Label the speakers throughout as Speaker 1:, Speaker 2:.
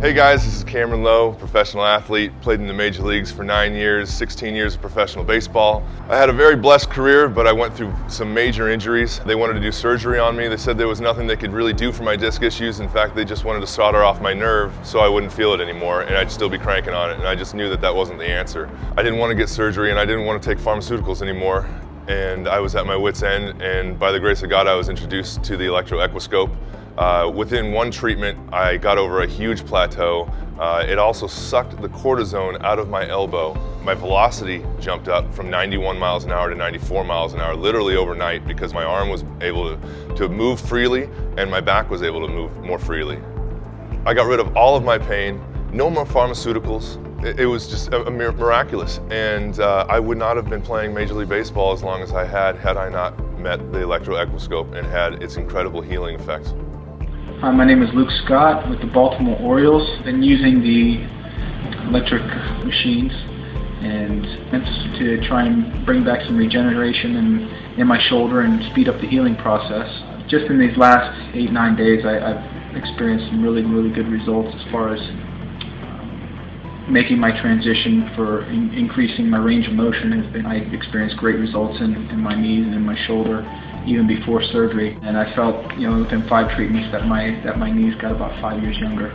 Speaker 1: Hey guys, this is Kameron Loe, professional athlete, played in the major leagues for 9 years, 16 years of professional baseball. I had a very blessed career, but I went through some major injuries. They wanted to do surgery on me. They said there was nothing they could really do for my disc issues. In fact, they just wanted to solder off my nerve so I wouldn't feel it anymore and I'd still be cranking on it, and I just knew that that wasn't the answer. I didn't want to get surgery and I didn't want to take pharmaceuticals anymore, and I was at my wit's end, and by the grace of God I was introduced to the Electro-Equiscope. Within one treatment, I got over a huge plateau. It also sucked the cortisone out of my elbow. My velocity jumped up from 91 miles an hour to 94 miles an hour, literally overnight, because my arm was able to move freely and my back was able to move more freely. I got rid of all of my pain, no more pharmaceuticals. It was just miraculous, and I would not have been playing Major League Baseball as long as I had I not met the Electro-Equiscope and had its incredible healing effects.
Speaker 2: Hi, my name is Luke Scott with the Baltimore Orioles. Been using the electric machines and to try and bring back some regeneration in my shoulder and speed up the healing process. Just in these last 8-9 days, I've experienced some really good results as far as making my transition for increasing my range of motion. I experienced great results in my knees and in my shoulder, even before surgery, and I felt, within 5 treatments that my knees got about 5 years younger.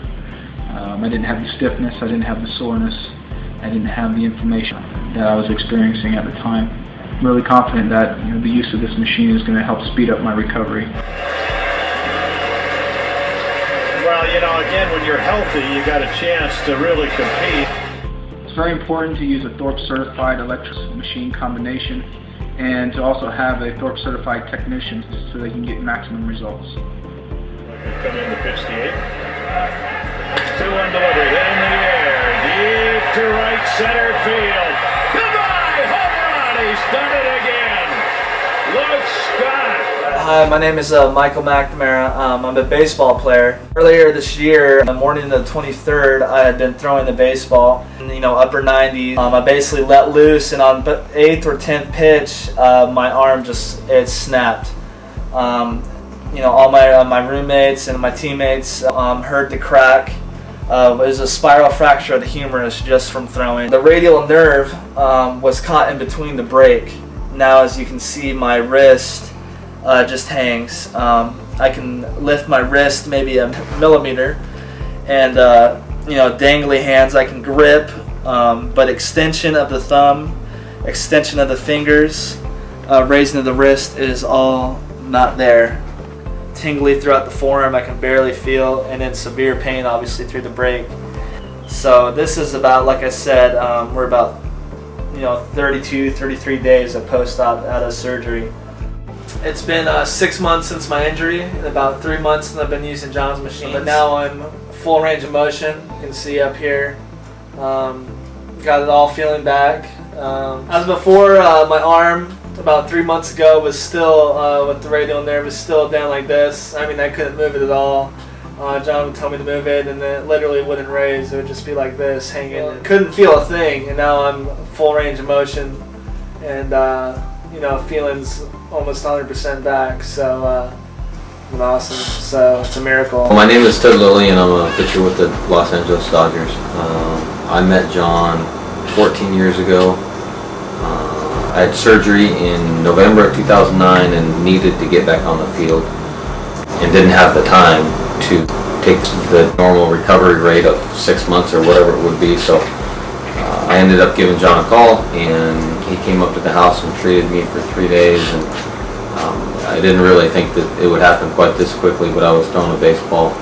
Speaker 2: I didn't have the stiffness, I didn't have the soreness, I didn't have the inflammation that I was experiencing at the time. I'm really confident that the use of this machine is going to help speed up my recovery.
Speaker 3: Well, again, when you're healthy, you got a chance to really compete.
Speaker 2: It's very important to use a Thorp certified electric machine combination, and to also have a Thorp certified technician so they can get maximum results.
Speaker 3: Come in to pitch the 8th. 2-1 delivery, hit in the air, deep to right center field. Goodbye, home run, he's done it again. Luke Scott.
Speaker 4: Hi, my name is Michael McNamara. I'm a baseball player. Earlier this year, on the morning of the 23rd, I had been throwing the baseball, upper 90s. I basically let loose, and on 8th or 10th pitch, my arm it snapped. All my roommates and my teammates heard the crack. It was a spiral fracture of the humerus just from throwing. The radial nerve was caught in between the break. Now, as you can see, my wrist just hangs. I can lift my wrist maybe a millimeter, and dangly hands I can grip, but extension of the thumb, extension of the fingers, raising of the wrist is all not there. Tingly throughout the forearm, I can barely feel, and in severe pain obviously through the break. So this is about, like I said, we're about 32, 33 days of post-op out of surgery. It's been 6 months since my injury, and about 3 months since I've been using John's machine. But now I'm full range of motion. You can see up here. Got it all feeling back. As before, my arm about 3 months ago was still, with the radial nerve, was still down like this. I mean, I couldn't move it at all. John would tell me to move it, and it literally wouldn't raise. It would just be like this, hanging. Couldn't feel a thing, and now I'm full range of motion, and feeling's almost 100% back. So it's awesome. So it's a miracle.
Speaker 5: My name is Lilly, and I'm a pitcher with the Los Angeles Dodgers. I met John 14 years ago. I had surgery in November of 2009 and needed to get back on the field, and didn't have the time to take the normal recovery rate of 6 months or whatever it would be. So I ended up giving John a call, and he came up to the house and treated me for 3 days. And I didn't really think that it would happen quite this quickly, but I was throwing a baseball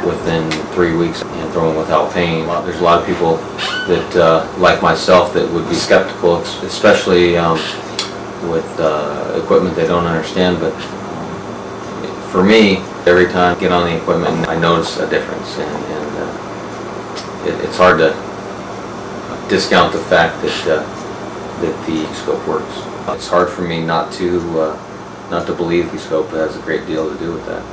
Speaker 5: within 3 weeks and throwing without pain. There's a lot of people that, like myself, that would be skeptical, especially with equipment they don't understand. But for me, every time I get on the equipment, I notice a difference, and it's hard to discount the fact that the scope works. It's hard for me not to believe the scope has a great deal to do with that.